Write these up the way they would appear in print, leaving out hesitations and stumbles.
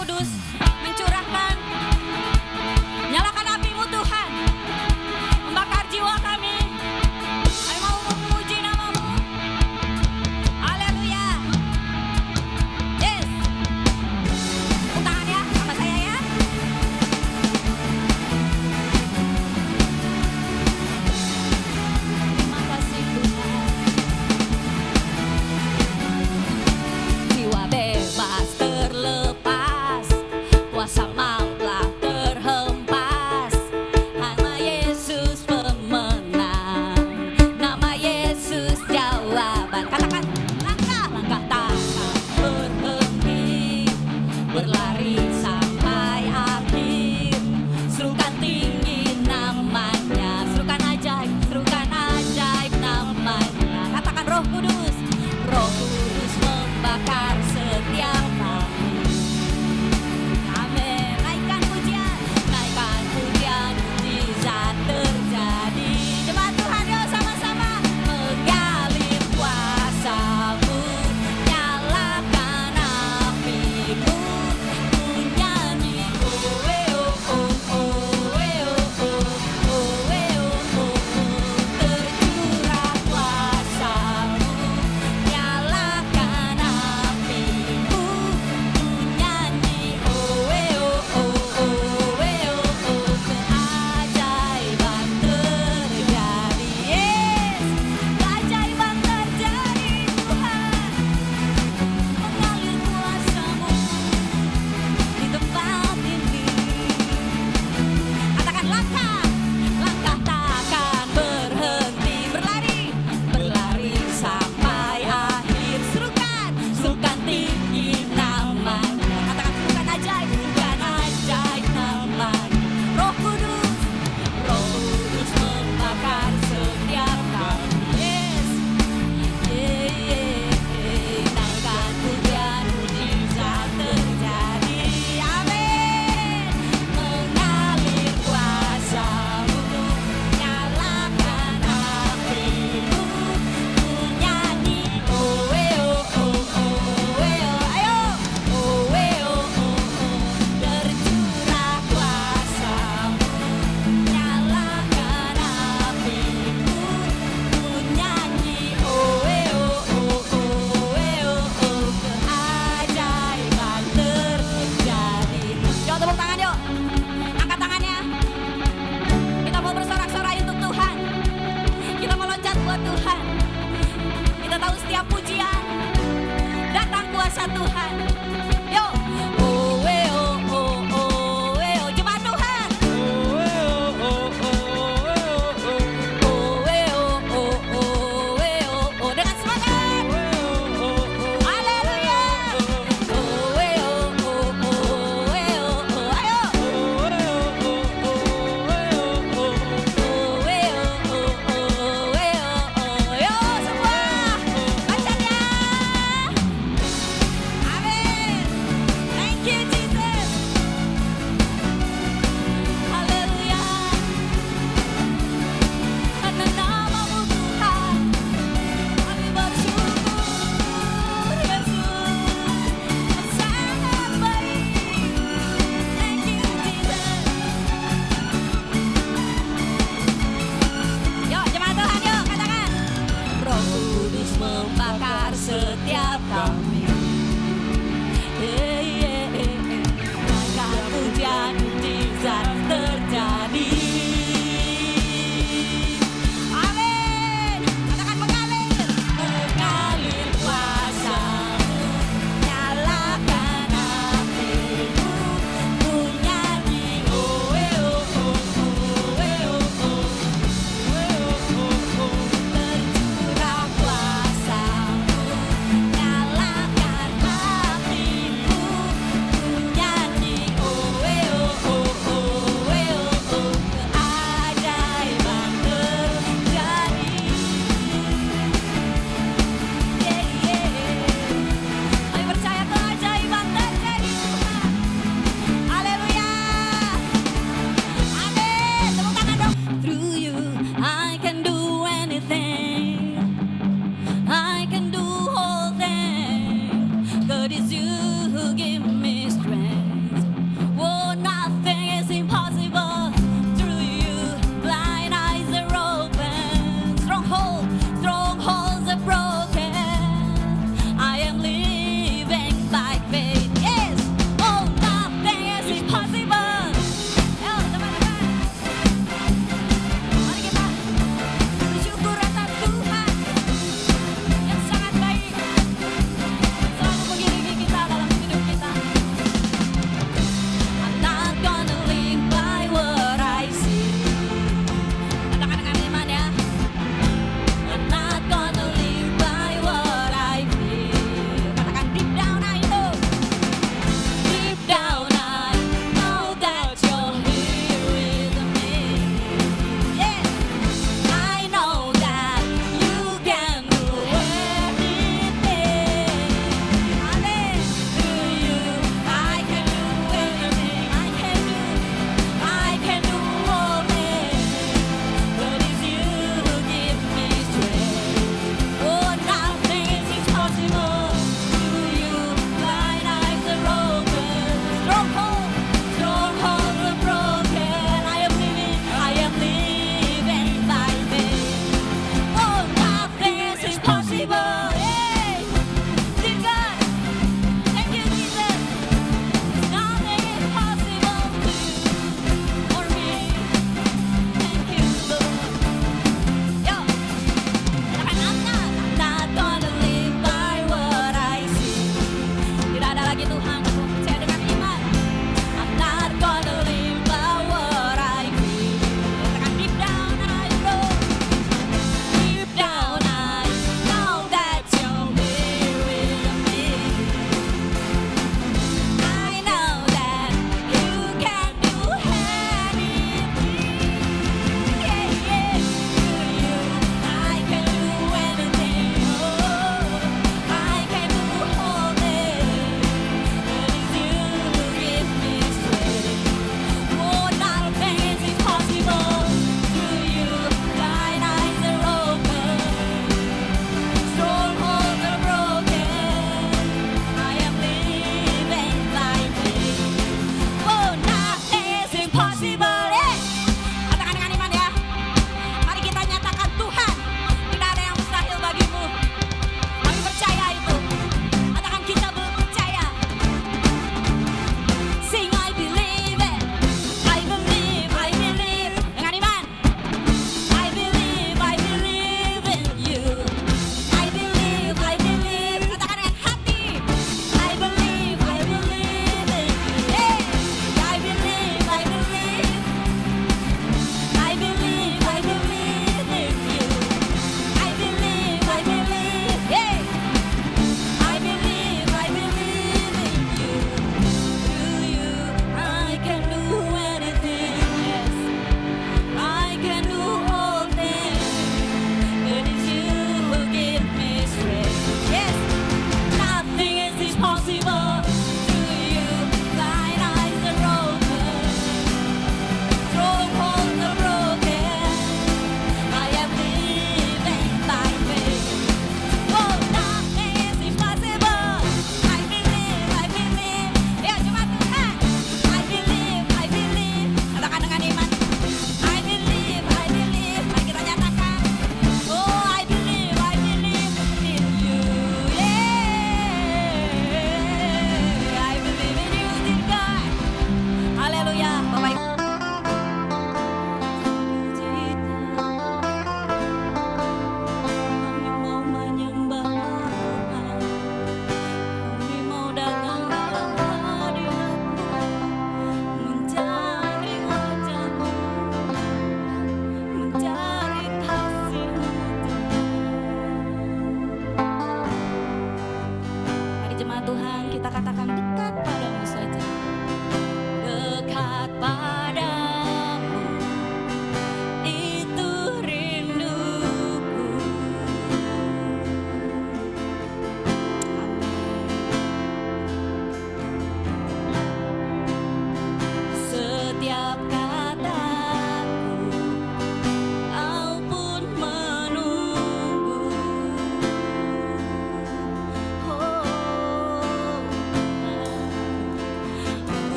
Kudus mencurahkan, nyalakan apimu Tuhan, membakar jiwa kami. Kami mau memuji namamu. Haleluya. Yes. Tepuk tangan ya sama saya ya. Terima kasih Tuhan. Jiwa bebas terlepas, kuasa maut telah terhempas. Nama Yesus pemenang, nama Yesus jawaban. Katakan, langkah-langkah takkan berhenti, berlari sampai akhir. Serukan tinggi namanya, serukan ajaib namanya. Katakan Roh Kudus, Roh Kudus membakar setiap kami. Amin. Naikkan pujian, mujizat terjadi. Jemaat Tuhan, yuk sama-sama mengalir kuasa-Mu, nyalakan api-Mu,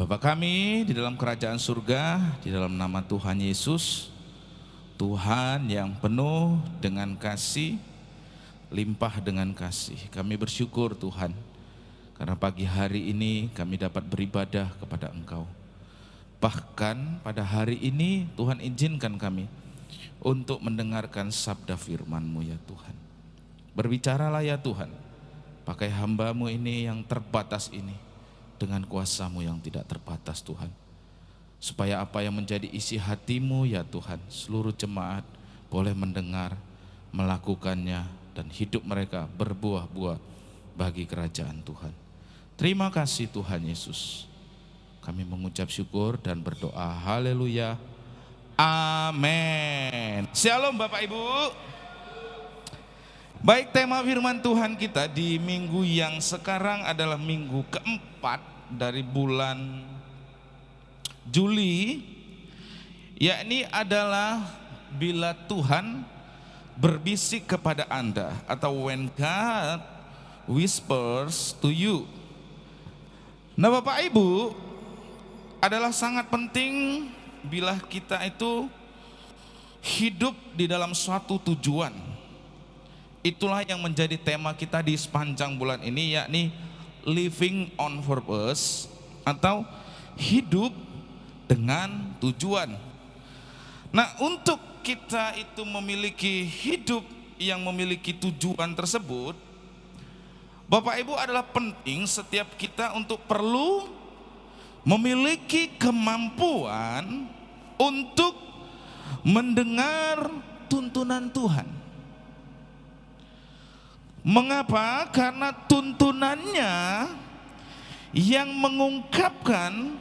Bapa kami di dalam kerajaan surga, di dalam nama Tuhan Yesus, Tuhan yang penuh dengan kasih, limpah dengan kasih. Kami bersyukur Tuhan, karena pagi hari ini kami dapat beribadah kepada Engkau. Bahkan pada hari ini Tuhan izinkan kami untuk mendengarkan sabda firman-Mu ya Tuhan. Berbicaralah ya Tuhan, pakai hamba-Mu ini yang terbatas ini, dengan kuasa-Mu yang tidak terbatas Tuhan. Supaya apa yang menjadi isi hati-Mu ya Tuhan, seluruh jemaat boleh mendengar, melakukannya, dan hidup mereka berbuah-buah bagi kerajaan Tuhan. Terima kasih Tuhan Yesus. Kami mengucap syukur dan berdoa. Haleluya. Amin. Shalom Bapak Ibu. Baik, tema firman Tuhan kita di minggu yang sekarang adalah minggu keempat dari bulan Juli, yakni adalah bila Tuhan berbisik kepada Anda, atau when God whispers to you. Nah Bapak Ibu, adalah sangat penting bila kita itu hidup di dalam suatu tujuan. Itulah yang menjadi tema kita di sepanjang bulan ini, yakni living on purpose, atau hidup dengan tujuan. Nah, untuk kita itu memiliki hidup yang memiliki tujuan tersebut, Bapak Ibu, adalah penting setiap kita untuk perlu memiliki kemampuan untuk mendengar tuntunan Tuhan. Mengapa? Karena tuntunannya yang mengungkapkan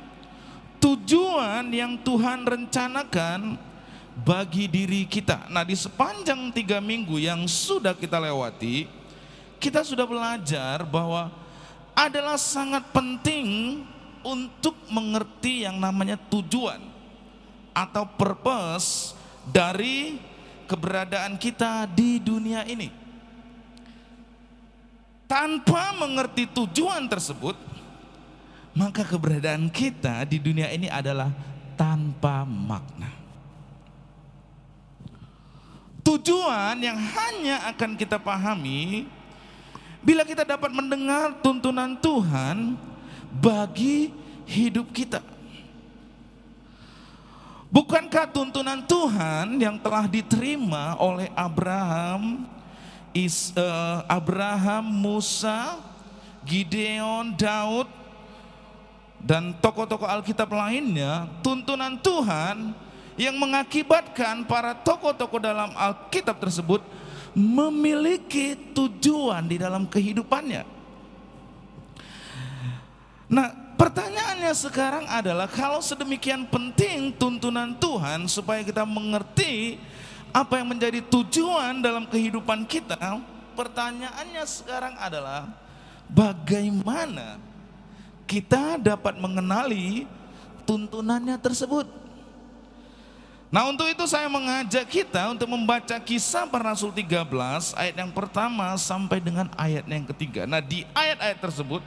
tujuan yang Tuhan rencanakan bagi diri kita. Nah, di sepanjang 3 minggu yang sudah kita lewati, kita sudah belajar bahwa adalah sangat penting untuk mengerti yang namanya tujuan atau purpose dari keberadaan kita di dunia ini. Tanpa mengerti tujuan tersebut, maka keberadaan kita di dunia ini adalah tanpa makna. Tujuan yang hanya akan kita pahami bila kita dapat mendengar tuntunan Tuhan bagi hidup kita. Bukankah tuntunan Tuhan yang telah diterima oleh Abraham, Musa, Gideon, Daud, dan tokoh-tokoh Alkitab lainnya, tuntunan Tuhan yang mengakibatkan para tokoh-tokoh dalam Alkitab tersebut memiliki tujuan di dalam kehidupannya. Nah, pertanyaannya sekarang adalah, kalau sedemikian penting tuntunan Tuhan supaya kita mengerti apa yang menjadi tujuan dalam kehidupan kita, pertanyaannya sekarang adalah bagaimana kita dapat mengenali tuntunannya tersebut. Nah, untuk itu saya mengajak kita untuk membaca Kisah Para Rasul 13 ayat yang pertama sampai dengan ayat yang ketiga. Nah, di ayat-ayat tersebut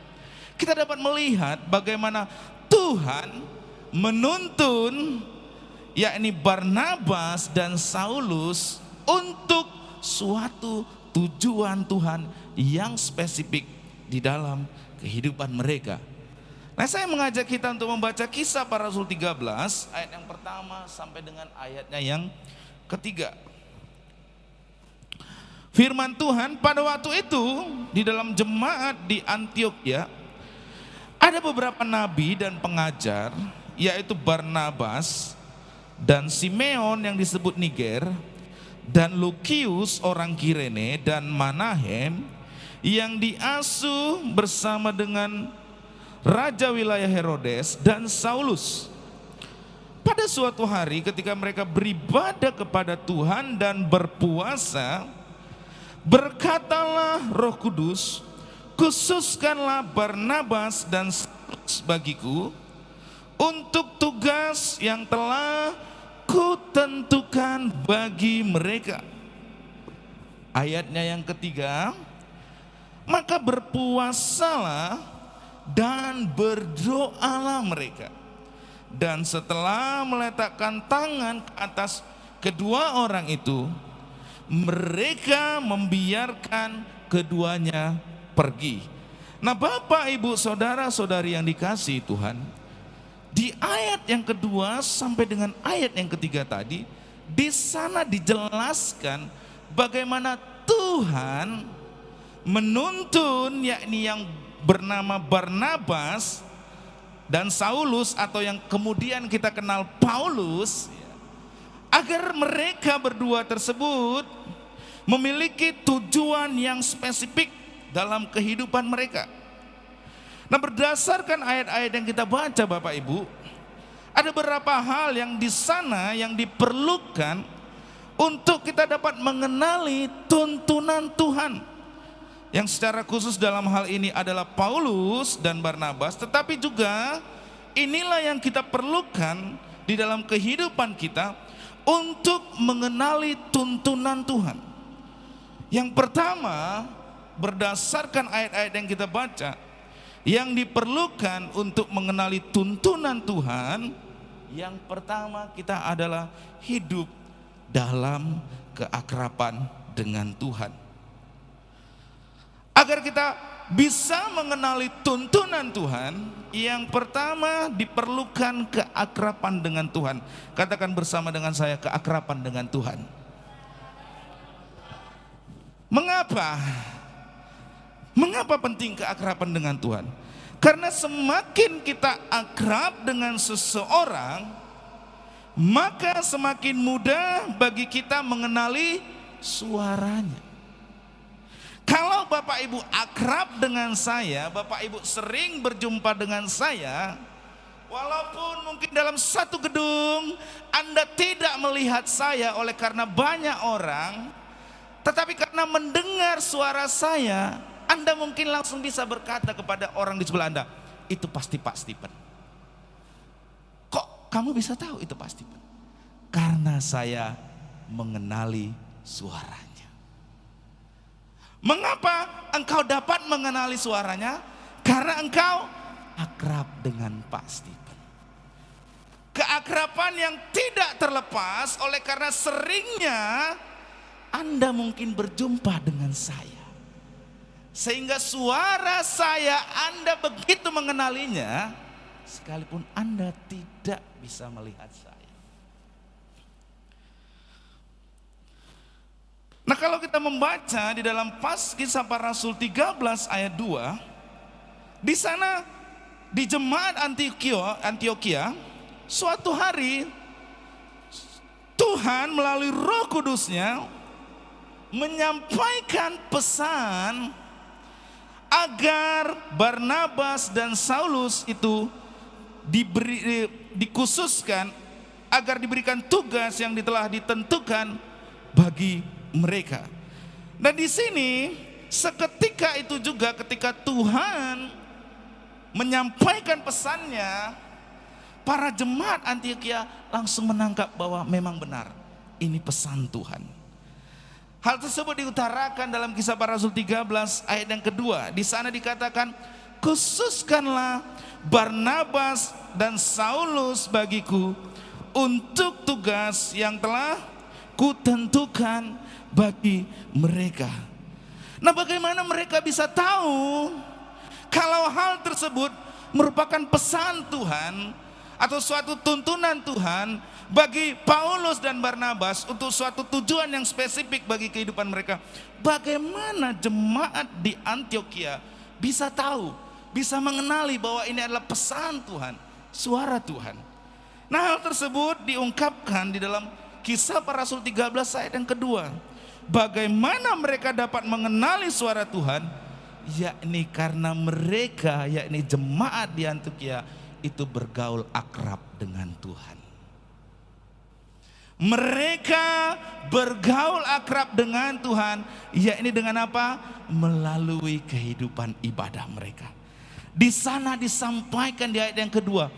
kita dapat melihat bagaimana Tuhan menuntun, yakni Barnabas dan Saulus, untuk suatu tujuan Tuhan yang spesifik di dalam kehidupan mereka. Nah, saya mengajak kita untuk membaca Kisah Para Rasul 13 ayat yang pertama sampai dengan ayatnya yang ketiga. Firman Tuhan, pada waktu itu di dalam jemaat di Antiokhia ada beberapa nabi dan pengajar, yaitu Barnabas dan Simeon yang disebut Niger, dan Lukius orang Kirene, dan Manahem yang diasuh bersama dengan raja wilayah Herodes dan Saulus. Pada suatu hari ketika mereka beribadah kepada Tuhan dan berpuasa, berkatalah Roh Kudus, khususkanlah Barnabas dan Saulus bagiku untuk tugas yang telah kutentukan bagi mereka. Ayatnya yang ketiga, maka berpuasalah dan berdoalah mereka. Dan setelah meletakkan tangan ke atas kedua orang itu, mereka membiarkan keduanya pergi. Nah, Bapak, Ibu, saudara-saudari yang dikasihi Tuhan, di ayat yang kedua sampai dengan ayat yang ketiga tadi, di sana dijelaskan bagaimana Tuhan menuntun, yakni yang bernama Barnabas dan Saulus, atau yang kemudian kita kenal Paulus, agar mereka berdua tersebut memiliki tujuan yang spesifik dalam kehidupan mereka. Nah, berdasarkan ayat-ayat yang kita baca, Bapak Ibu, ada beberapa hal yang di sana yang diperlukan untuk kita dapat mengenali tuntunan Tuhan. Yang secara khusus dalam hal ini adalah Paulus dan Barnabas, tetapi juga inilah yang kita perlukan di dalam kehidupan kita untuk mengenali tuntunan Tuhan. Yang pertama, berdasarkan ayat-ayat yang kita baca, yang diperlukan untuk mengenali tuntunan Tuhan, yang pertama kita adalah hidup dalam keakraban dengan Tuhan. Agar kita bisa mengenali tuntunan Tuhan, yang pertama diperlukan keakraban dengan Tuhan. Katakan bersama dengan saya, keakraban dengan Tuhan. Mengapa? Mengapa penting keakraban dengan Tuhan? Karena semakin kita akrab dengan seseorang, maka semakin mudah bagi kita mengenali suaranya. Kalau Bapak Ibu akrab dengan saya, Bapak Ibu sering berjumpa dengan saya, walaupun mungkin dalam satu gedung Anda tidak melihat saya oleh karena banyak orang, tetapi karena mendengar suara saya, Anda mungkin langsung bisa berkata kepada orang di sebelah Anda, itu pasti Pak Stephen. Kok kamu bisa tahu itu Pak Stephen? Karena saya mengenali suaranya. Mengapa engkau dapat mengenali suaranya? Karena engkau akrab dengan Pak Stephen. Keakraban yang tidak terlepas oleh karena seringnya Anda mungkin berjumpa dengan saya, sehingga suara saya Anda begitu mengenalinya, sekalipun Anda tidak bisa melihat saya. Nah, kalau kita membaca di dalam Kisah Para Rasul 13 ayat 2, di sana di jemaat Antioquia, suatu hari Tuhan melalui Roh Kudusnya menyampaikan pesan agar Barnabas dan Saulus itu dikhususkan agar diberikan tugas yang telah ditentukan bagi mereka. Dan di sini seketika itu juga ketika Tuhan menyampaikan pesannya, para jemaat Antioquia langsung menangkap bahwa memang benar ini pesan Tuhan. Hal tersebut diutarakan dalam Kisah Para Rasul 13 ayat yang kedua. Di sana dikatakan, khususkanlah Barnabas dan Saulus bagiku untuk tugas yang telah kutentukan bagi mereka. Nah, bagaimana mereka bisa tahu kalau hal tersebut merupakan pesan Tuhan atau suatu tuntunan Tuhan bagi Paulus dan Barnabas untuk suatu tujuan yang spesifik bagi kehidupan mereka? Bagaimana jemaat di Antioquia bisa tahu, bisa mengenali bahwa ini adalah pesan Tuhan, suara Tuhan? Nah, hal tersebut diungkapkan di dalam Kisah Para Rasul 13 ayat yang kedua. Bagaimana mereka dapat mengenali suara Tuhan? Yakni karena mereka, yakni jemaat di Antioquia itu bergaul akrab dengan Tuhan. Mereka bergaul akrab dengan Tuhan, yakni dengan apa? Melalui kehidupan ibadah mereka. Di sana disampaikan di ayat yang kedua,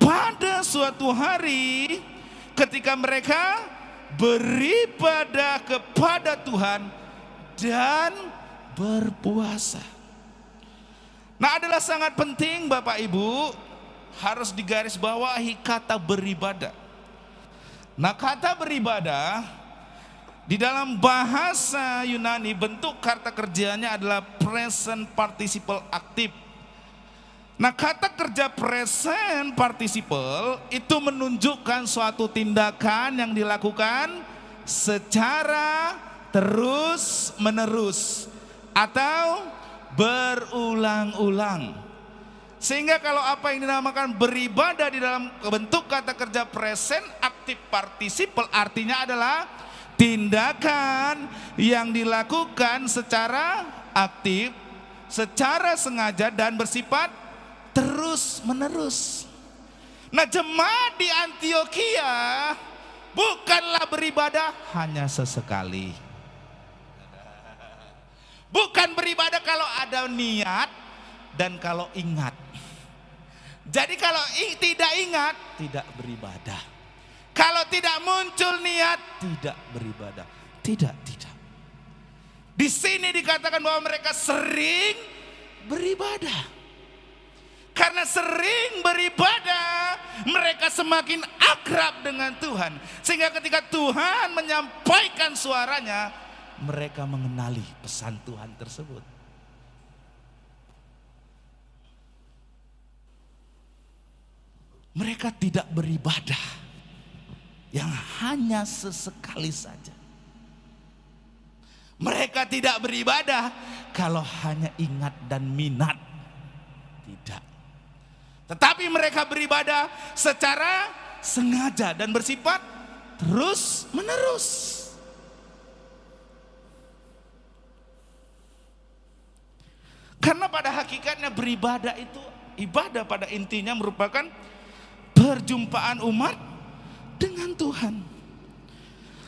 pada suatu hari ketika mereka beribadah kepada Tuhan dan berpuasa. Nah, adalah sangat penting Bapak Ibu harus digarisbawahi kata beribadah. Nah, kata beribadah di dalam bahasa Yunani bentuk kata kerjanya adalah present participle aktif. Nah, kata kerja present participle itu menunjukkan suatu tindakan yang dilakukan secara terus menerus atau berulang-ulang. Sehingga kalau apa yang dinamakan beribadah di dalam bentuk kata kerja present aktif participle artinya adalah tindakan yang dilakukan secara aktif, secara sengaja dan bersifat terus menerus. Nah, jemaat di Antiokhia bukanlah beribadah hanya sesekali. Bukan beribadah kalau ada niat dan kalau ingat. Jadi kalau tidak ingat, tidak beribadah. Kalau tidak muncul niat, tidak beribadah. Tidak. Di sini dikatakan bahwa mereka sering beribadah. Karena sering beribadah, mereka semakin akrab dengan Tuhan. Sehingga ketika Tuhan menyampaikan suaranya, mereka mengenali pesan Tuhan tersebut. Mereka tidak beribadah yang hanya sesekali saja. Mereka tidak beribadah kalau hanya ingat dan minat. Tidak. Tetapi mereka beribadah secara sengaja dan bersifat terus menerus. Karena pada hakikatnya beribadah itu, ibadah pada intinya merupakan perjumpaan umat dengan Tuhan.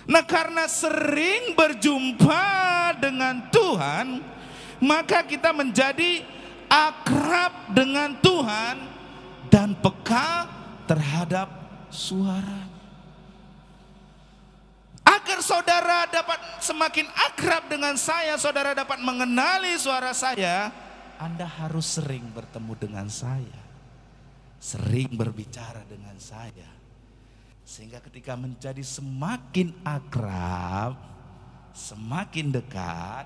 Nah, karena sering berjumpa dengan Tuhan, maka kita menjadi akrab dengan Tuhan dan peka terhadap suara. Agar saudara dapat semakin akrab dengan saya, saudara dapat mengenali suara saya, Anda harus sering bertemu dengan saya, sering berbicara dengan saya. Sehingga ketika menjadi semakin akrab, semakin dekat,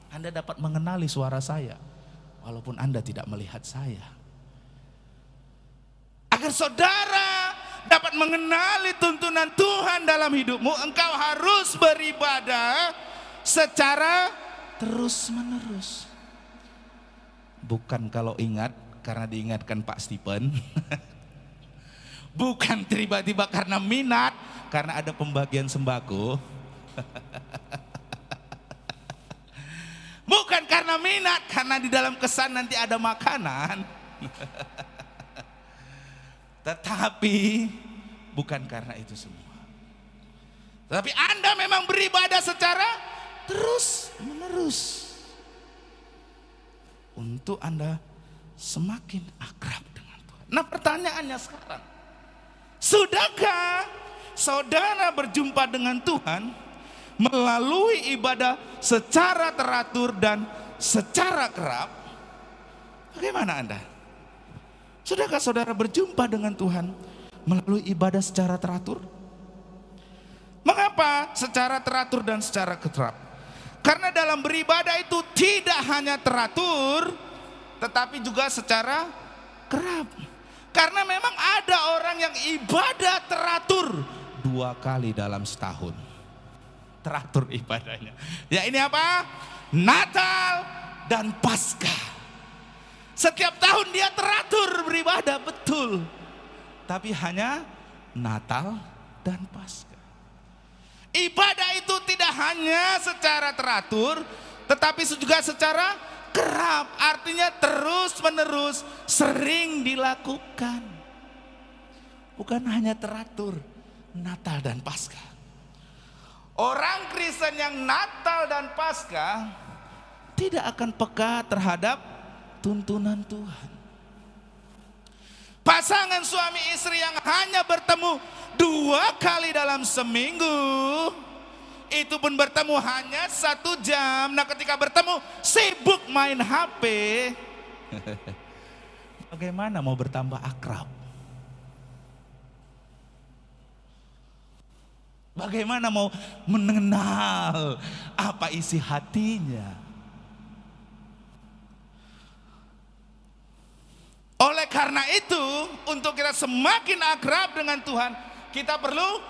Anda dapat mengenali suara saya walaupun Anda tidak melihat saya. Agar saudara dapat mengenali tuntunan Tuhan dalam hidupmu, engkau harus beribadah secara terus menerus. Bukan kalau ingat karena diingatkan Pak Stephen. Bukan tiba-tiba karena minat, karena ada pembagian sembako. Bukan karena minat, karena di dalam kesan nanti ada makanan. Tetapi bukan karena itu semua. Tetapi Anda memang beribadah secara terus menerus. Untuk Anda semakin akrab dengan Tuhan. Nah, pertanyaannya sekarang, sudahkah saudara berjumpa dengan Tuhan melalui ibadah secara teratur dan secara kerap? Bagaimana Anda? Sudahkah saudara berjumpa dengan Tuhan melalui ibadah secara teratur? Mengapa secara teratur dan secara kerap? Karena dalam beribadah itu tidak hanya teratur, tetapi juga secara kerap. Karena memang ada orang yang ibadah teratur 2 kali dalam setahun. Teratur ibadahnya. Ya, ini apa? Natal dan Paskah. Setiap tahun dia teratur beribadah, betul. Tapi hanya Natal dan Paskah. Ibadah itu tidak hanya secara teratur, tetapi juga secara kerap. Artinya terus menerus, sering dilakukan. Bukan hanya teratur, Natal dan Paskah. Orang Kristen yang Natal dan Paskah tidak akan peka terhadap tuntunan Tuhan. Pasangan suami istri yang hanya bertemu 2 kali dalam seminggu, itu pun bertemu hanya 1 jam. Nah, ketika bertemu sibuk main HP, Bagaimana mau bertambah akrab? Bagaimana mau mengenal apa isi hatinya? Oleh karena itu, untuk kita semakin akrab dengan Tuhan, kita perlu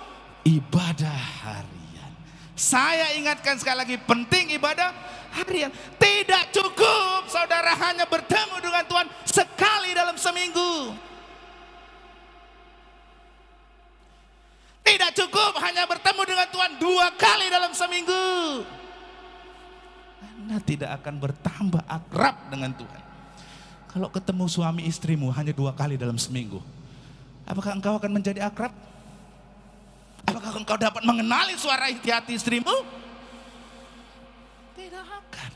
ibadah harian. Saya ingatkan sekali lagi, penting ibadah harian. Tidak cukup saudara hanya bertemu dengan Tuhan sekali dalam seminggu. Tidak cukup hanya bertemu dengan Tuhan 2 kali dalam seminggu. Anda tidak akan bertambah akrab dengan Tuhan kalau ketemu suami istrimu hanya 2 kali dalam seminggu. Apakah engkau akan menjadi akrab? Apakah engkau dapat mengenali suara hati istrimu? Tidak akan.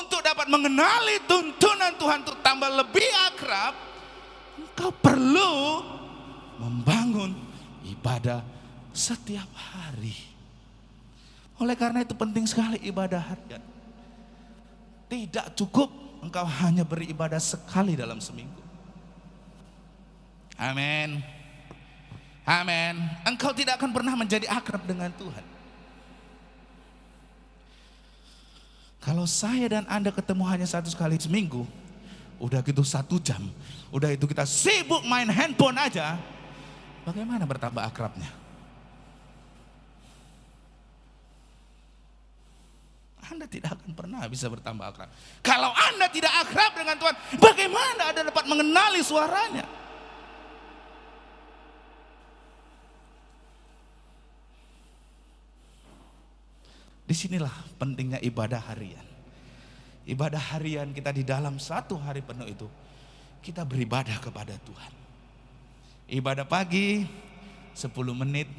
Untuk dapat mengenali tuntunan Tuhan untuk tambah lebih akrab, engkau perlu membangun ibadah setiap hari. Oleh karena itu penting sekali ibadah harian. Tidak cukup engkau hanya beribadah sekali dalam seminggu. Amin. Amin. Engkau tidak akan pernah menjadi akrab dengan Tuhan kalau saya dan Anda ketemu hanya 1 kali seminggu. Udah gitu 1 jam, udah itu kita sibuk main handphone aja. Bagaimana bertambah akrabnya? Anda tidak akan pernah bisa bertambah akrab. Kalau Anda tidak akrab dengan Tuhan, bagaimana Anda dapat mengenali suaranya? Disinilah pentingnya ibadah harian. Ibadah harian kita di dalam 1 hari penuh itu, kita beribadah kepada Tuhan. Ibadah pagi 10 menit,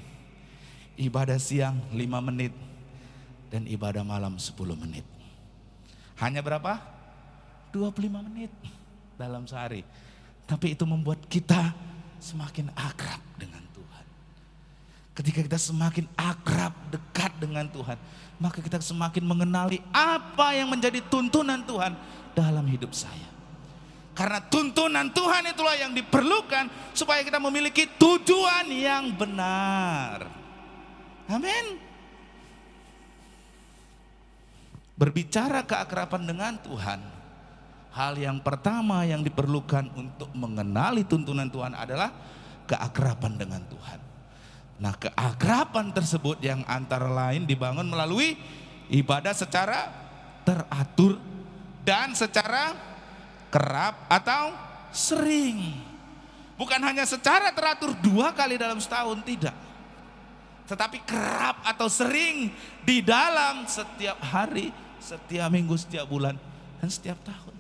ibadah siang 5 menit, dan ibadah malam 10 menit. Hanya berapa? 25 menit dalam sehari. Tapi itu membuat kita semakin akrab dengan Tuhan. Ketika kita semakin akrab, dekat dengan Tuhan, maka kita semakin mengenali apa yang menjadi tuntunan Tuhan dalam hidup saya. Karena tuntunan Tuhan itulah yang diperlukan supaya kita memiliki tujuan yang benar. Amin. Berbicara keakraban dengan Tuhan, hal yang pertama yang diperlukan untuk mengenali tuntunan Tuhan adalah keakraban dengan Tuhan. Nah, keakraban tersebut yang antara lain dibangun melalui ibadah secara teratur dan secara kerap atau sering. Bukan hanya secara teratur 2 kali dalam setahun, tidak. Tetapi kerap atau sering di dalam setiap hari, setiap minggu, setiap bulan, dan setiap tahun.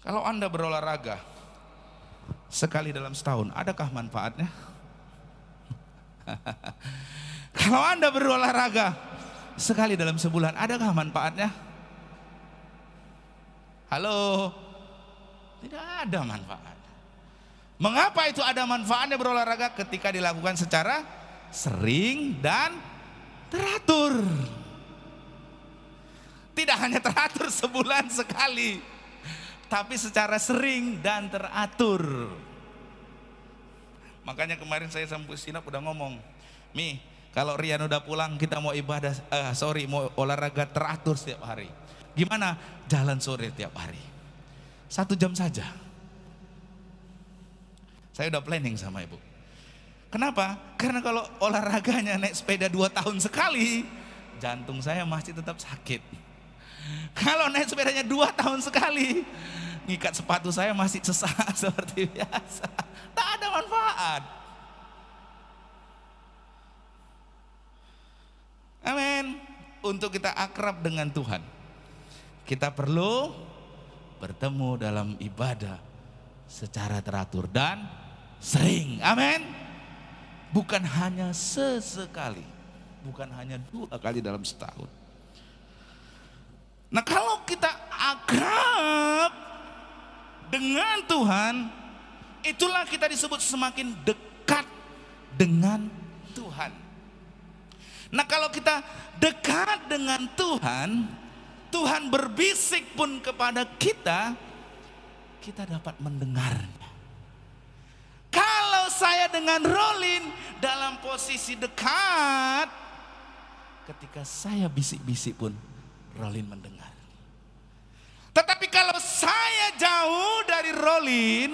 Kalau Anda berolahraga sekali dalam setahun, adakah manfaatnya? Kalau Anda berolahraga sekali dalam sebulan, adakah manfaatnya? Halo? Tidak ada manfaat. Mengapa itu ada manfaatnya berolahraga? Ketika dilakukan secara sering dan teratur. Tidak hanya teratur sebulan sekali, tapi secara sering dan teratur. Makanya kemarin saya sama Bu Sinap udah ngomong, Mi, kalau Rian udah pulang kita mau ibadah, mau olahraga teratur setiap hari. Gimana? Jalan sore tiap hari. 1 jam saja. Saya udah planning sama Ibu. Kenapa? Karena kalau olahraganya naik sepeda 2 tahun sekali, jantung saya masih tetap sakit. Kalau naik sepedanya 2 tahun sekali, ngikat sepatu saya masih sesak seperti biasa. Tak ada manfaat. Amin. Untuk kita akrab dengan Tuhan, kita perlu bertemu dalam ibadah secara teratur dan sering. Amin. Bukan hanya sesekali, bukan hanya 2 kali dalam setahun. Nah, kalau kita akrab dengan Tuhan, itulah kita disebut semakin dekat dengan Tuhan. Nah, kalau kita dekat dengan Tuhan, Tuhan berbisik pun kepada kita, kita dapat mendengarnya. Kalau saya dengan Rolin dalam posisi dekat, ketika saya bisik-bisik pun Rolin mendengar. Tetapi kalau saya jauh dari Rolin,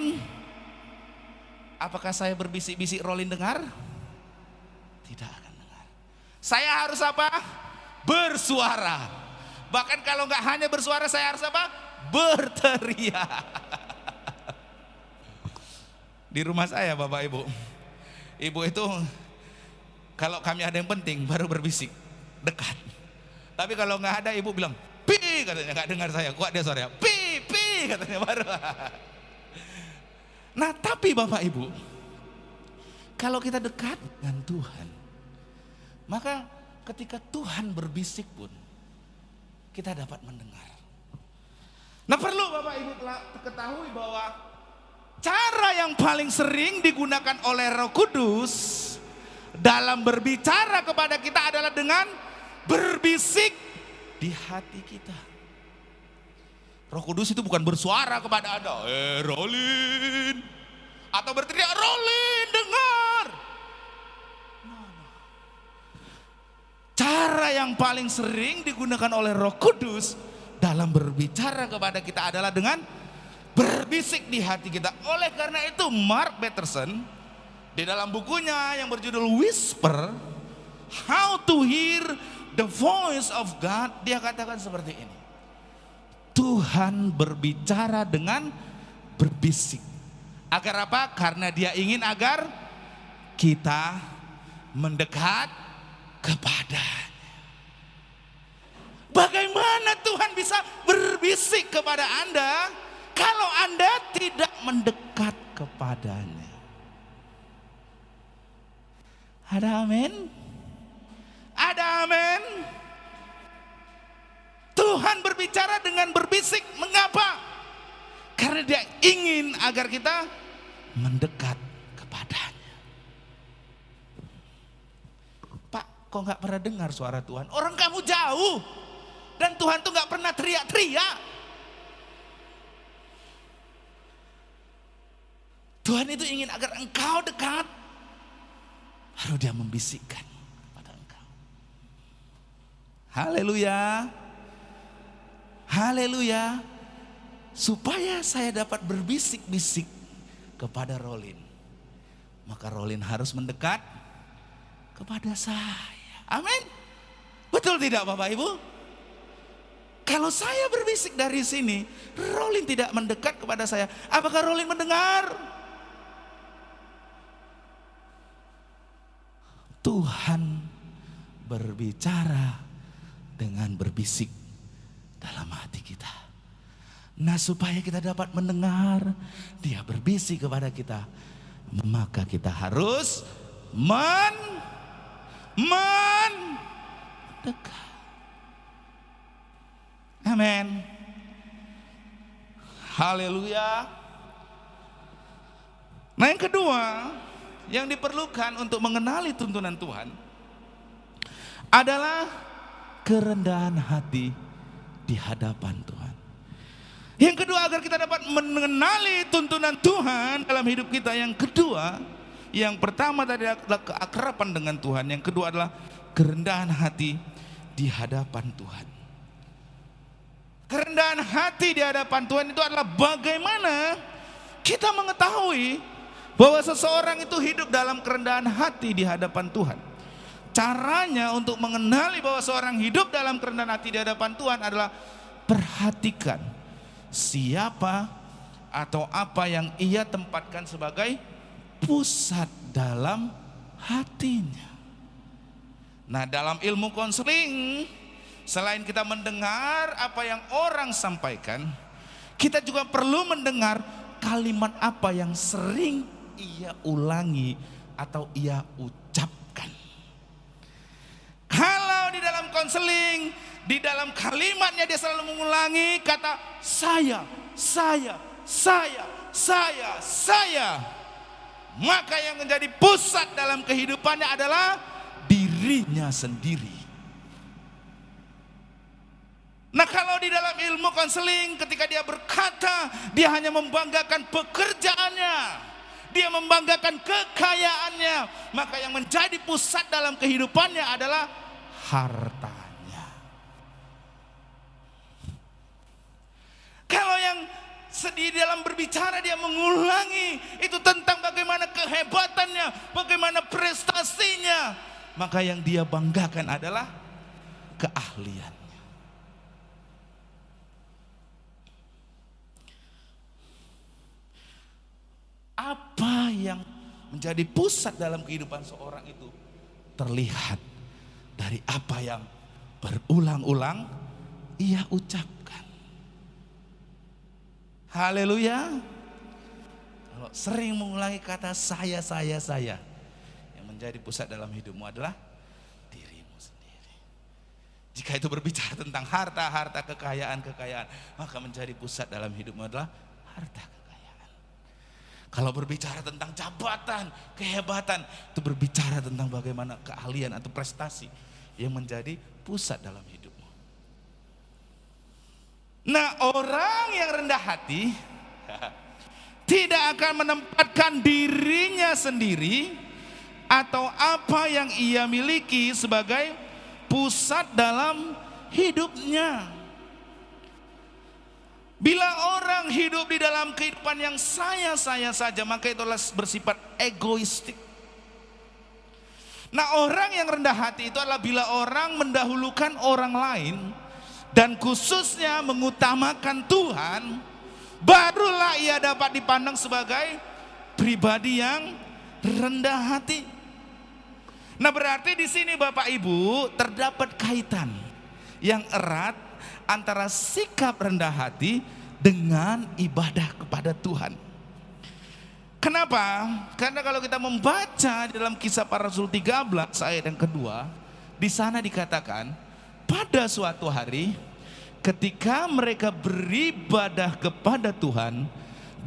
apakah saya berbisik-bisik Rolin dengar? Tidak akan dengar. Saya harus apa? Bersuara. Bahkan kalau nggak hanya bersuara, saya harus apa? Berteriak. Di rumah saya Bapak Ibu, Ibu itu kalau kami ada yang penting baru berbisik dekat. Tapi kalau nggak ada, Ibu bilang pi, katanya, nggak dengar saya, kuat dia suaranya pi katanya baru. Nah, tapi Bapak Ibu, kalau kita dekat dengan Tuhan, maka ketika Tuhan berbisik pun kita dapat mendengar. Nah, perlu Bapak Ibu ketahui bahwa cara yang paling sering digunakan oleh Roh Kudus dalam berbicara kepada kita adalah dengan berbisik di hati kita. Roh Kudus itu bukan bersuara kepada Anda, Rolin, atau berteriak, Rolin dengar. Cara yang paling sering digunakan oleh Roh Kudus dalam berbicara kepada kita adalah dengan berbisik di hati kita. Oleh karena itu Mark Batterson di dalam bukunya yang berjudul Whisper, How to Hear the Voice of God, dia katakan seperti ini. Tuhan berbicara dengan berbisik. Agar apa? Karena dia ingin agar kita mendekat kepadanya. Bagaimana Tuhan bisa berbisik kepada Anda kalau Anda tidak mendekat kepadanya? Ada amin? Ada amin? Tuhan berbicara dengan berbisik, mengapa? Karena dia ingin agar kita mendekat kepadanya. Pak, kok nggak pernah dengar suara Tuhan? Orang kamu jauh, dan Tuhan tuh nggak pernah teriak-teriak. Tuhan itu ingin agar engkau dekat, lalu dia membisikkan kepada engkau. Haleluya. Haleluya. Supaya saya dapat berbisik-bisik kepada Rolin, maka Rolin harus mendekat kepada saya. Amin. Betul tidak Bapak Ibu? Kalau saya berbisik dari sini, Rolin tidak mendekat kepada saya, apakah Rolin mendengar? Tuhan berbicara dengan berbisik dalam hati kita. Nah, supaya kita dapat mendengar dia berbisik kepada kita, maka kita harus mendekat. Amin. Haleluya. Nah, yang kedua yang diperlukan untuk mengenali tuntunan Tuhan adalah kerendahan hati di hadapan Tuhan. Yang kedua, agar kita dapat mengenali tuntunan Tuhan dalam hidup kita. Yang kedua, yang pertama tadi adalah keakraban dengan Tuhan. Yang kedua adalah kerendahan hati di hadapan Tuhan. Kerendahan hati di hadapan Tuhan itu adalah bagaimana kita mengetahui bahwa seseorang itu hidup dalam kerendahan hati di hadapan Tuhan. Caranya untuk mengenali bahwa seorang hidup dalam kerendahan hati di hadapan Tuhan adalah perhatikan siapa atau apa yang ia tempatkan sebagai pusat dalam hatinya. Nah, dalam ilmu konseling, selain kita mendengar apa yang orang sampaikan, kita juga perlu mendengar kalimat apa yang sering ia ulangi atau ia ucapkan. Kalau di dalam konseling, di dalam kalimatnya dia selalu mengulangi kata saya, maka yang menjadi pusat dalam kehidupannya adalah diri dirinya sendiri. Nah, kalau di dalam ilmu konseling ketika dia berkata dia hanya membanggakan pekerjaannya, dia membanggakan kekayaannya, maka yang menjadi pusat dalam kehidupannya adalah hartanya. Kalau yang di dalam berbicara dia mengulangi itu tentang bagaimana kehebatannya, bagaimana prestasinya, maka yang dia banggakan adalah keahlian. Apa yang menjadi pusat dalam kehidupan seorang itu terlihat dari apa yang berulang-ulang ia ucapkan. Haleluya. Kalau sering mengulangi kata saya, yang menjadi pusat dalam hidupmu adalah dirimu sendiri. Jika itu berbicara tentang harta, kekayaan, maka menjadi pusat dalam hidupmu adalah harta. Kalau berbicara tentang jabatan, kehebatan, itu berbicara tentang bagaimana keahlian atau prestasi yang menjadi pusat dalam hidupmu. Nah, orang yang rendah hati tidak akan menempatkan dirinya sendiri atau apa yang ia miliki sebagai pusat dalam hidupnya. Bila orang hidup di dalam kehidupan yang saya saja, maka itulah bersifat egoistik. Nah, orang yang rendah hati itu adalah bila orang mendahulukan orang lain dan khususnya mengutamakan Tuhan, barulah ia dapat dipandang sebagai pribadi yang rendah hati. Nah, berarti di sini Bapak Ibu terdapat kaitan yang erat antara sikap rendah hati dengan ibadah kepada Tuhan. Kenapa? Karena kalau kita membaca di dalam Kisah Para Rasul 13 ayat yang kedua, di sana dikatakan pada suatu hari ketika mereka beribadah kepada Tuhan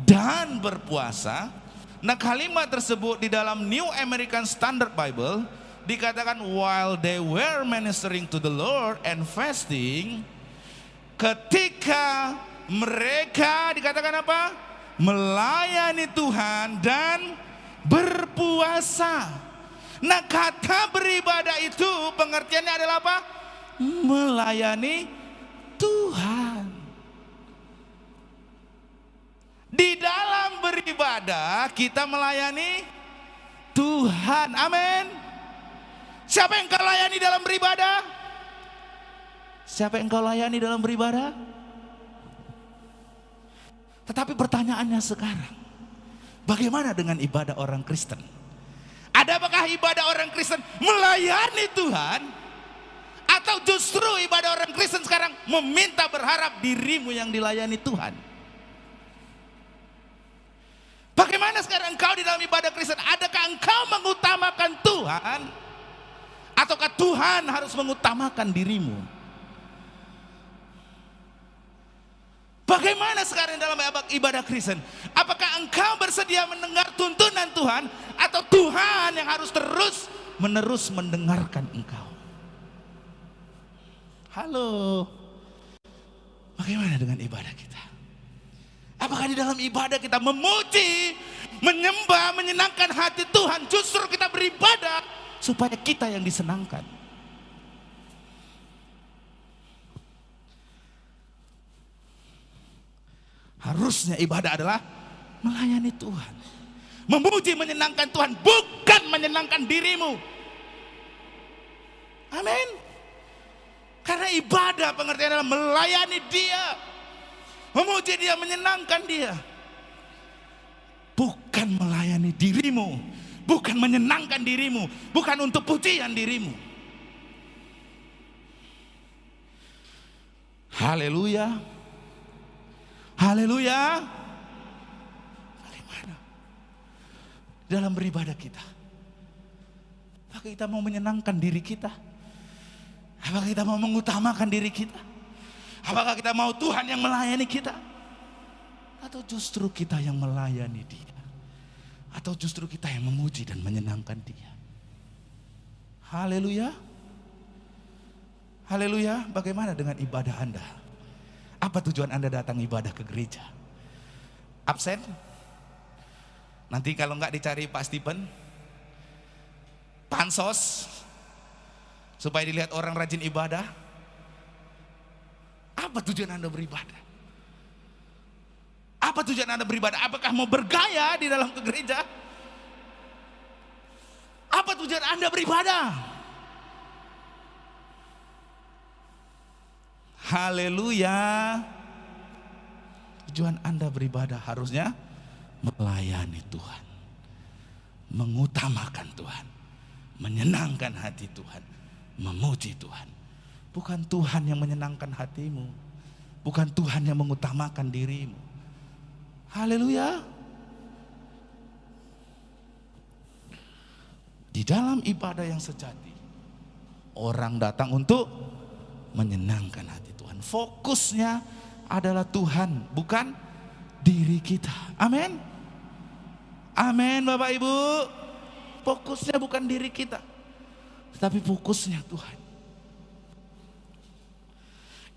dan berpuasa. Nah, kalimat tersebut di dalam New American Standard Bible dikatakan while they were ministering to the Lord and fasting. Ketika mereka dikatakan apa? Melayani Tuhan dan berpuasa. Nah, kata beribadah itu pengertiannya adalah apa? Melayani Tuhan. Di dalam beribadah kita melayani Tuhan. Amin. Siapa yang kau layani dalam beribadah? Siapa yang kau layani dalam beribadah? Tetapi pertanyaannya sekarang, bagaimana dengan ibadah orang Kristen? Adakah ibadah orang Kristen melayani Tuhan? Atau justru ibadah orang Kristen sekarang meminta berharap dirimu yang dilayani Tuhan? Bagaimana sekarang engkau di dalam ibadah Kristen? Adakah engkau mengutamakan Tuhan? Ataukah Tuhan harus mengutamakan dirimu? Bagaimana sekarang dalam ibadah Kristen? Apakah engkau bersedia mendengar tuntunan Tuhan atau Tuhan yang harus terus-menerus mendengarkan engkau? Halo. Bagaimana dengan ibadah kita? Apakah di dalam ibadah kita memuji, menyembah, menyenangkan hati Tuhan? Justru kita beribadah supaya kita yang disenangkan. Harusnya ibadah adalah melayani Tuhan, memuji, menyenangkan Tuhan, bukan menyenangkan dirimu. Amin. Karena ibadah pengertian adalah melayani Dia, memuji Dia, menyenangkan Dia, bukan melayani dirimu, bukan menyenangkan dirimu, bukan untuk pujian dirimu. Haleluya. Haleluya. Bagaimana dalam beribadah kita? Apakah kita mau menyenangkan diri kita? Apakah kita mau mengutamakan diri kita? Apakah kita mau Tuhan yang melayani kita? Atau justru kita yang melayani Dia? Atau justru kita yang memuji dan menyenangkan Dia? Haleluya. Haleluya. Bagaimana dengan ibadah Anda? Apa tujuan Anda datang ibadah ke gereja? Absen? Nanti kalau enggak dicari Pak Stephen, pansos, supaya dilihat orang rajin ibadah. Apa tujuan Anda beribadah? Apa tujuan Anda beribadah? Apakah mau bergaya di dalam ke gereja? Apa tujuan Anda beribadah? Haleluya. Tujuan Anda beribadah harusnya melayani Tuhan, mengutamakan Tuhan, menyenangkan hati Tuhan, memuji Tuhan. Bukan Tuhan yang menyenangkan hatimu, bukan Tuhan yang mengutamakan dirimu. Haleluya. Di dalam ibadah yang sejati, orang datang untuk menyenangkan hati Tuhan. Fokusnya adalah Tuhan, bukan diri kita. Amin. Amin Bapak Ibu. Fokusnya bukan diri kita, tetapi fokusnya Tuhan.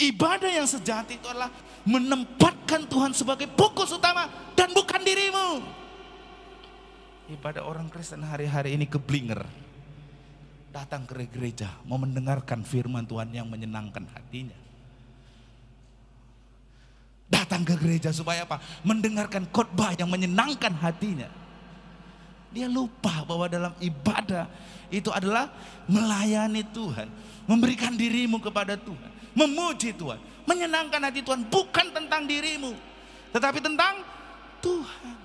Ibadah yang sejati itu adalah menempatkan Tuhan sebagai fokus utama dan bukan dirimu. Ibadah orang Kristen hari-hari ini keblinger. Datang ke gereja mau mendengarkan firman Tuhan yang menyenangkan hatinya. Datang ke gereja supaya apa? Mendengarkan khotbah yang menyenangkan hatinya. Dia lupa bahwa dalam ibadah itu adalah melayani Tuhan, memberikan dirimu kepada Tuhan, memuji Tuhan, menyenangkan hati Tuhan, bukan tentang dirimu, tetapi tentang Tuhan.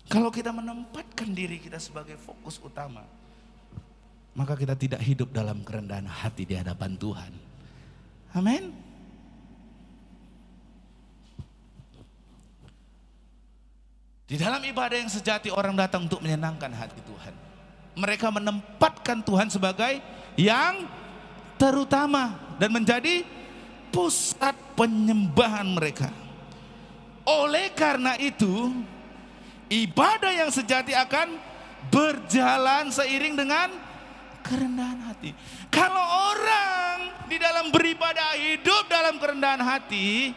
Kalau kita menempatkan diri kita sebagai fokus utama, maka kita tidak hidup dalam kerendahan hati di hadapan Tuhan. Amin. Di dalam ibadah yang sejati, orang datang untuk menyenangkan hati Tuhan. Mereka menempatkan Tuhan sebagai yang terutama dan menjadi pusat penyembahan mereka. Oleh karena itu, ibadah yang sejati akan berjalan seiring dengan kerendahan hati. Kalau orang di dalam beribadah hidup dalam kerendahan hati,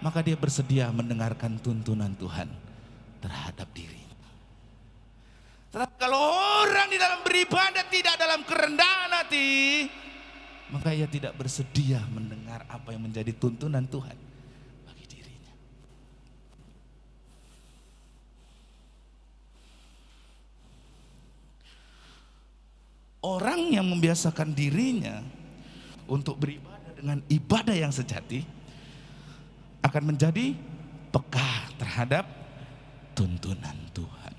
maka dia bersedia mendengarkan tuntunan Tuhan terhadap diri. Tetapi kalau orang di dalam beribadah tidak dalam kerendahan hati, maka ia tidak bersedia mendengar apa yang menjadi tuntunan Tuhan bagi dirinya. Orang yang membiasakan dirinya untuk beribadah dengan ibadah yang sejati akan menjadi peka terhadap tuntunan Tuhan.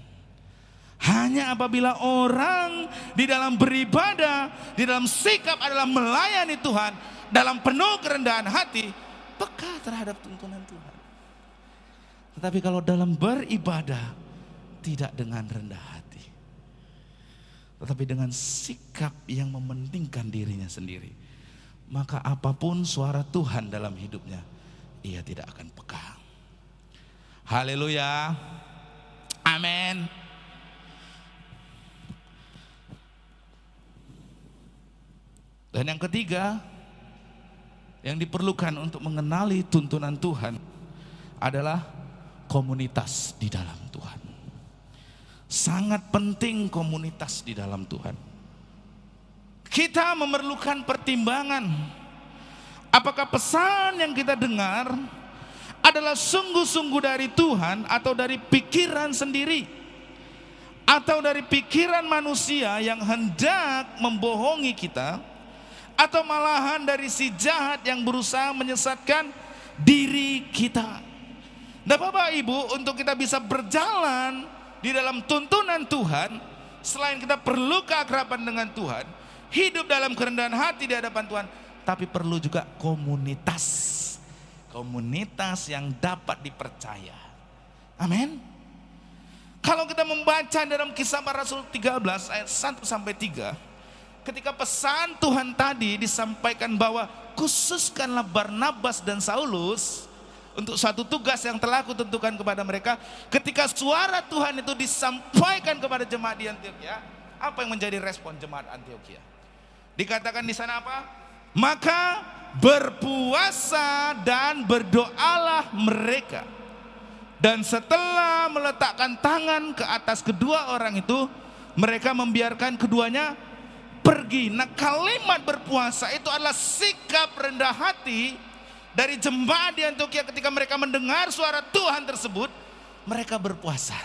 Hanya apabila orang di dalam beribadah, di dalam sikap adalah melayani Tuhan dalam penuh kerendahan hati, peka terhadap tuntunan Tuhan. Tetapi kalau dalam beribadah tidak dengan rendah hati, tetapi dengan sikap yang mementingkan dirinya sendiri, maka apapun suara Tuhan dalam hidupnya, ia tidak akan peka. Haleluya. Amin. Dan yang ketiga, yang diperlukan untuk mengenali tuntunan Tuhan adalah komunitas di dalam Tuhan. Sangat penting komunitas di dalam Tuhan. Kita memerlukan pertimbangan. Apakah pesan yang kita dengar adalah sungguh-sungguh dari Tuhan atau dari pikiran sendiri, atau dari pikiran manusia yang hendak membohongi kita, atau malahan dari si jahat yang berusaha menyesatkan diri kita. Nah Bapak Ibu, untuk kita bisa berjalan di dalam tuntunan Tuhan, selain kita perlu keakraban dengan Tuhan, hidup dalam kerendahan hati di hadapan Tuhan, tapi perlu juga komunitas. Komunitas yang dapat dipercaya. Amin. Kalau kita membaca dalam Kisah Para Rasul 13 ayat 1 sampai 3, ketika pesan Tuhan tadi disampaikan bahwa khususkanlah Barnabas dan Saulus untuk satu tugas yang telah kutentukan kepada mereka. Ketika suara Tuhan itu disampaikan kepada jemaat di Antiokhia, apa yang menjadi respon jemaat Antiokhia? Dikatakan di sana apa? Maka berpuasa dan berdoalah mereka. Dan setelah meletakkan tangan ke atas kedua orang itu, mereka membiarkan keduanya pergi. Nah, kalimat berpuasa itu adalah sikap rendah hati dari jemaat di Antiokhia ketika mereka mendengar suara Tuhan tersebut. Mereka berpuasa.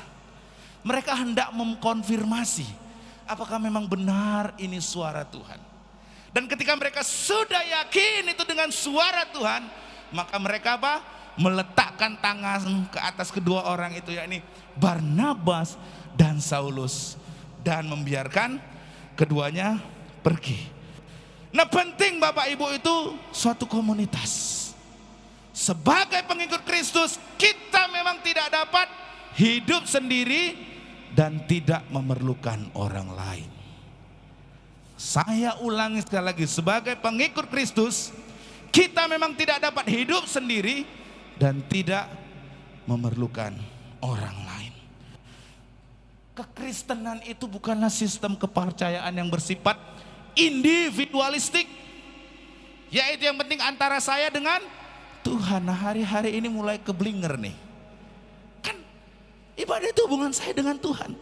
Mereka hendak mengkonfirmasi apakah memang benar ini suara Tuhan. Dan ketika mereka sudah yakin itu dengan suara Tuhan, maka mereka apa? Meletakkan tangan ke atas kedua orang itu, yakni Barnabas dan Saulus, dan membiarkan keduanya pergi. Nah, penting Bapak Ibu itu suatu komunitas. Sebagai pengikut Kristus, kita memang tidak dapat hidup sendiri dan tidak memerlukan orang lain. Saya ulangi sekali lagi, sebagai pengikut Kristus, kita memang tidak dapat hidup sendiri dan tidak memerlukan orang lain. Kekristenan itu bukanlah sistem kepercayaan yang bersifat individualistik, yaitu yang penting antara saya dengan Tuhan. Nah, hari-hari ini mulai keblinger nih. Kan ibadah itu hubungan saya dengan Tuhan.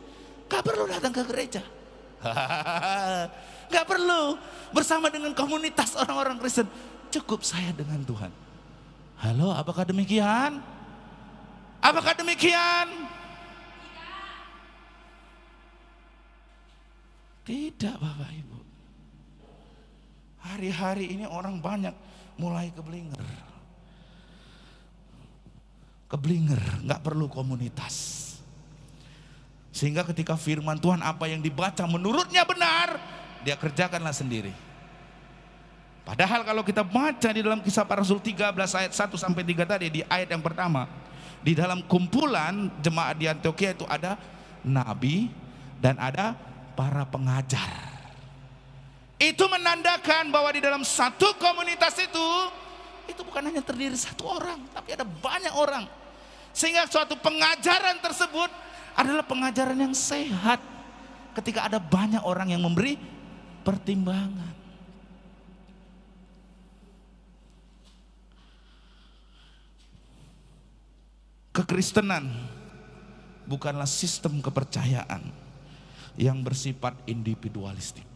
Gak perlu datang ke gereja. Gak perlu bersama dengan komunitas orang-orang Kristen. Cukup saya dengan Tuhan. Halo, apakah demikian? Apakah demikian? Tidak, Bapak Ibu. Hari-hari ini orang banyak mulai keblinger. Keblinger, gak perlu komunitas. Sehingga ketika firman Tuhan apa yang dibaca menurutnya benar, dia kerjakanlah sendiri. Padahal kalau kita baca di dalam Kisah Para Rasul 13 ayat 1 sampai 3 tadi, di ayat yang pertama, di dalam kumpulan jemaat di Antiokhia itu ada nabi dan ada para pengajar. Itu menandakan bahwa di dalam satu komunitas itu bukan hanya terdiri satu orang, tapi ada banyak orang. Sehingga suatu pengajaran tersebut adalah pengajaran yang sehat ketika ada banyak orang yang memberi pertimbangan. Kekristenan bukanlah sistem kepercayaan yang bersifat individualistik.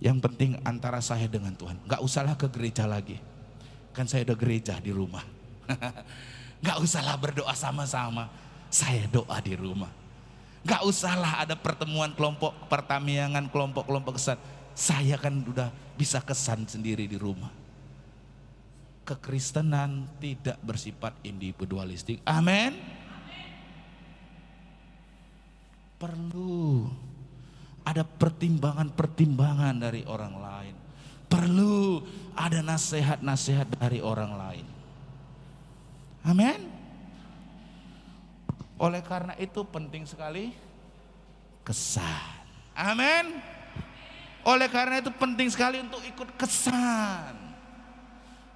Yang penting antara saya dengan Tuhan. Gak usahlah ke gereja lagi, kan saya udah gereja di rumah. Gak usahlah berdoa sama-sama, saya doa di rumah. Gak usahlah ada pertemuan kelompok pertamiangan, kelompok-kelompok kesan, saya kan udah bisa kesan sendiri di rumah. Kekristenan tidak bersifat individualistik. Amin. Perlu ada pertimbangan-pertimbangan dari orang lain. Perlu ada nasihat-nasihat dari orang lain. Amin. Oleh karena itu penting sekali kesan. Amin. Oleh karena itu penting sekali untuk ikut kesan.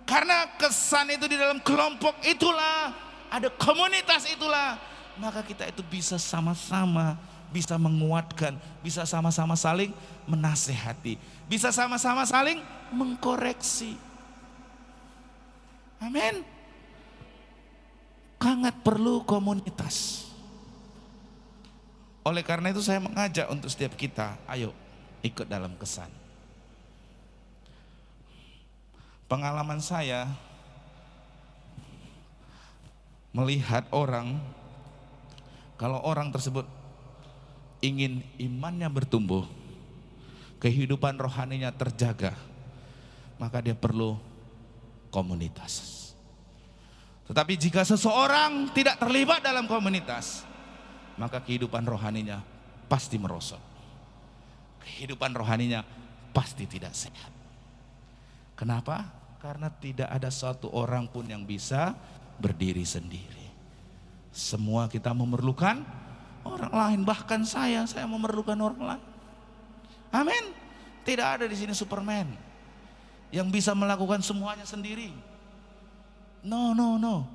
Karena kesan itu di dalam kelompok itulah, ada komunitas itulah, maka kita itu bisa sama-sama, bisa menguatkan, bisa sama-sama saling menasehati, bisa sama-sama saling mengkoreksi. Amin. Sangat perlu komunitas. Oleh karena itu saya mengajak untuk setiap kita, ayo ikut dalam kesan. Pengalaman saya melihat orang, kalau orang tersebut ingin imannya bertumbuh, kehidupan rohaninya terjaga, maka dia perlu komunitas. Tetapi jika seseorang tidak terlibat dalam komunitas, maka kehidupan rohaninya pasti merosot. Kehidupan rohaninya pasti tidak sehat. Kenapa? Karena tidak ada satu orang pun yang bisa berdiri sendiri. Semua kita memerlukan orang lain, bahkan saya memerlukan orang lain. Amin. Tidak ada di sini Superman yang bisa melakukan semuanya sendiri. No, no, no.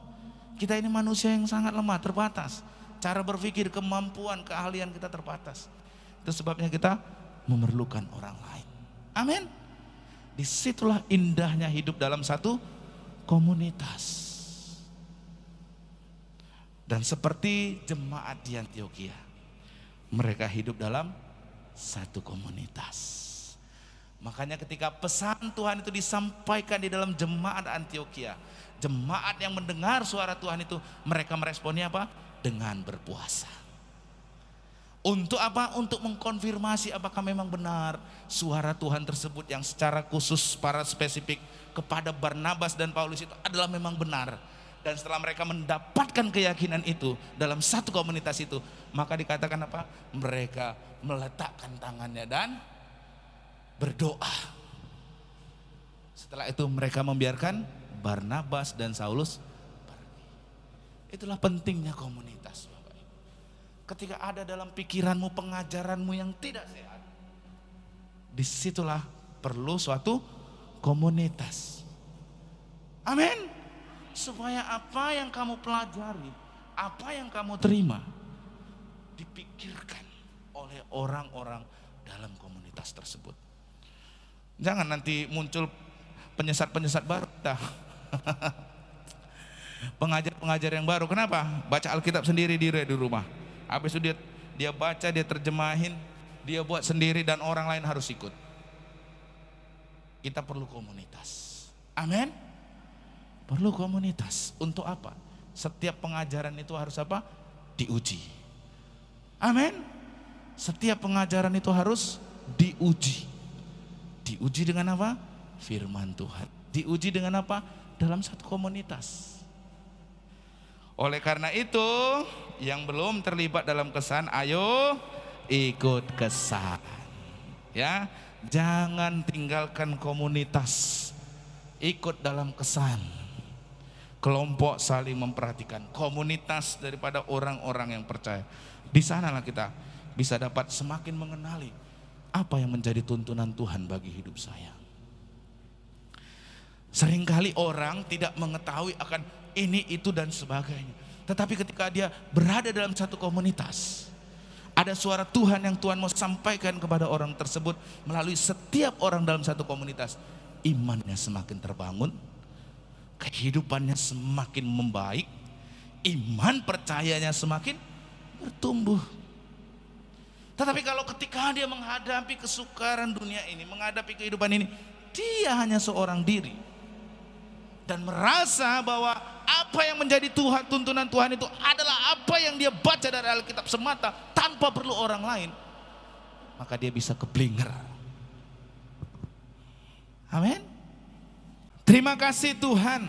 Kita ini manusia yang sangat lemah, terbatas. Cara berpikir, kemampuan, keahlian kita terbatas. Itu sebabnya kita memerlukan orang lain. Amin. Disitulah indahnya hidup dalam satu komunitas. Dan seperti jemaat di Antioquia, mereka hidup dalam satu komunitas. Makanya ketika pesan Tuhan itu disampaikan di dalam jemaat Antioquia, jemaat yang mendengar suara Tuhan itu, mereka meresponnya apa? Dengan berpuasa. Untuk apa? Untuk mengkonfirmasi apakah memang benar suara Tuhan tersebut yang secara khusus para spesifik kepada Barnabas dan Paulus itu adalah memang benar. Dan setelah mereka mendapatkan keyakinan itu dalam satu komunitas itu, maka dikatakan apa? Mereka meletakkan tangannya dan berdoa. Setelah itu mereka membiarkan Barnabas dan Saulus pergi. Itulah pentingnya komunitas, Bapak. Ketika ada dalam pikiranmu pengajaranmu yang tidak sehat, disitulah perlu suatu komunitas. Amin. Supaya apa yang kamu pelajari, apa yang kamu terima, dipikirkan oleh orang-orang dalam komunitas tersebut. Jangan nanti muncul penyesat-penyesat baru, pengajar-pengajar yang baru. Kenapa? Baca Alkitab sendiri di rumah. Habis itu dia baca, dia terjemahin, dia buat sendiri dan orang lain harus ikut. Kita perlu komunitas. Amin. Perlu komunitas. Untuk apa? Setiap pengajaran itu harus apa? Diuji. Amin. Setiap pengajaran itu harus diuji. Diuji dengan apa? Firman Tuhan. Diuji dengan apa? Dalam satu komunitas. Oleh karena itu, yang belum terlibat dalam kesan, ayo ikut kesan. Ya, jangan tinggalkan komunitas. Ikut dalam kesan. Kelompok saling memperhatikan, komunitas daripada orang-orang yang percaya. Di sanalah kita bisa dapat semakin mengenali apa yang menjadi tuntunan Tuhan bagi hidup saya. Seringkali orang tidak mengetahui akan ini, itu dan sebagainya. Tetapi ketika dia berada dalam satu komunitas, ada suara Tuhan yang Tuhan mau sampaikan kepada orang tersebut melalui setiap orang dalam satu komunitas. Imannya semakin terbangun, kehidupannya semakin membaik, iman percayanya semakin bertumbuh. Tetapi kalau ketika dia menghadapi kesukaran dunia ini, menghadapi kehidupan ini, dia hanya seorang diri dan merasa bahwa apa yang menjadi tuntunan Tuhan itu adalah apa yang dia baca dari Alkitab semata tanpa perlu orang lain, maka dia bisa keblinger. Amin. Terima kasih Tuhan.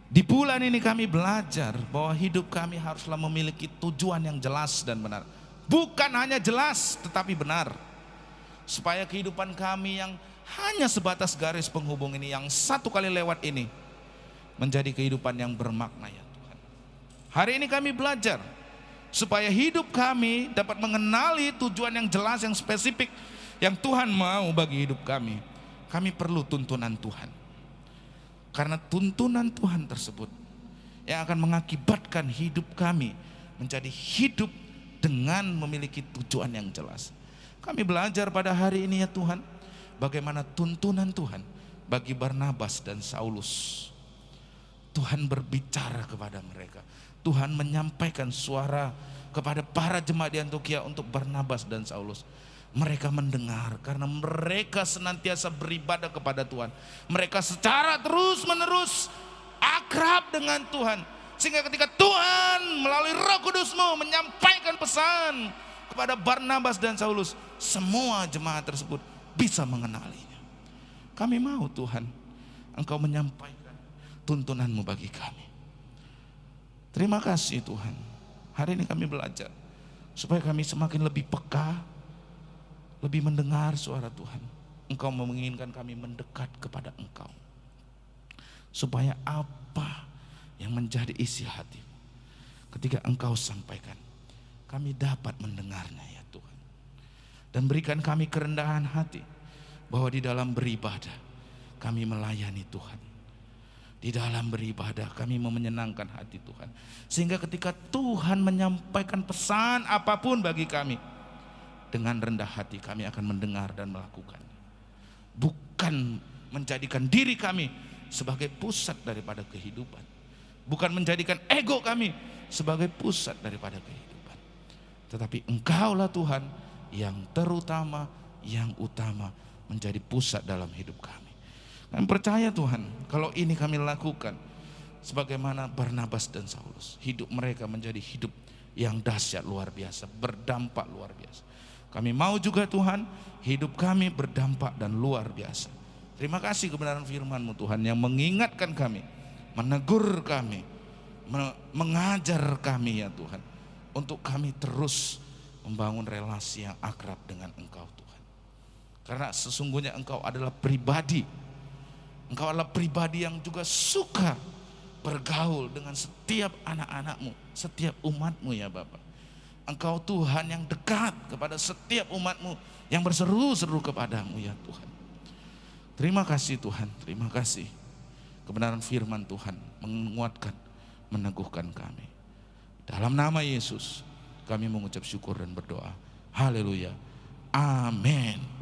Di bulan ini kami belajar bahwa hidup kami haruslah memiliki tujuan yang jelas dan benar. Bukan hanya jelas tetapi benar. Supaya kehidupan kami yang hanya sebatas garis penghubung ini, yang satu kali lewat ini, menjadi kehidupan yang bermakna ya Tuhan. Hari ini kami belajar supaya hidup kami dapat mengenali tujuan yang jelas, yang spesifik, yang Tuhan mau bagi hidup kami. Kami perlu tuntunan Tuhan. Karena tuntunan Tuhan tersebut yang akan mengakibatkan hidup kami menjadi hidup dengan memiliki tujuan yang jelas. Kami belajar pada hari ini ya Tuhan, bagaimana tuntunan Tuhan bagi Barnabas dan Saulus. Tuhan berbicara kepada mereka. Tuhan menyampaikan suara kepada para jemaat di Antioquia untuk Barnabas dan Saulus. Mereka mendengar karena mereka senantiasa beribadah kepada Tuhan. Mereka secara terus menerus akrab dengan Tuhan. Sehingga ketika Tuhan melalui Roh Kudus-Mu menyampaikan pesan kepada Barnabas dan Saulus, semua jemaat tersebut bisa mengenalinya. Kami mau Tuhan, Engkau menyampaikan tuntunan-Mu bagi kami. Terima kasih Tuhan. Hari ini kami belajar supaya kami semakin lebih peka, lebih mendengar suara Tuhan. Engkau menginginkan kami mendekat kepada Engkau. Supaya apa yang menjadi isi hati ketika Engkau sampaikan, kami dapat mendengarnya ya Tuhan. Dan berikan kami kerendahan hati bahwa di dalam beribadah kami melayani Tuhan. Di dalam beribadah kami mau menyenangkan hati Tuhan. Sehingga ketika Tuhan menyampaikan pesan apapun bagi kami, dengan rendah hati kami akan mendengar dan melakukan. Bukan menjadikan diri kami sebagai pusat daripada kehidupan. Bukan menjadikan ego kami sebagai pusat daripada kehidupan. Tetapi Engkaulah Tuhan yang terutama, yang utama menjadi pusat dalam hidup kami. Kami percaya Tuhan, kalau ini kami lakukan sebagaimana Barnabas dan Saulus, hidup mereka menjadi hidup yang dahsyat luar biasa, berdampak luar biasa. Kami mau juga Tuhan, hidup kami berdampak dan luar biasa. Terima kasih kebenaran firman-Mu Tuhan yang mengingatkan kami, menegur kami, mengajar kami ya Tuhan, untuk kami terus membangun relasi yang akrab dengan Engkau Tuhan. Karena sesungguhnya Engkau adalah pribadi, Engkau adalah pribadi yang juga suka bergaul dengan setiap anak-anak-Mu, setiap umat-Mu ya Bapa. Engkau Tuhan yang dekat kepada setiap umat-Mu, yang berseru-seru kepadamu ya Tuhan. Terima kasih Tuhan, terima kasih. Kebenaran firman Tuhan menguatkan, meneguhkan kami. Dalam nama Yesus kami mengucap syukur dan berdoa. Haleluya. Amin.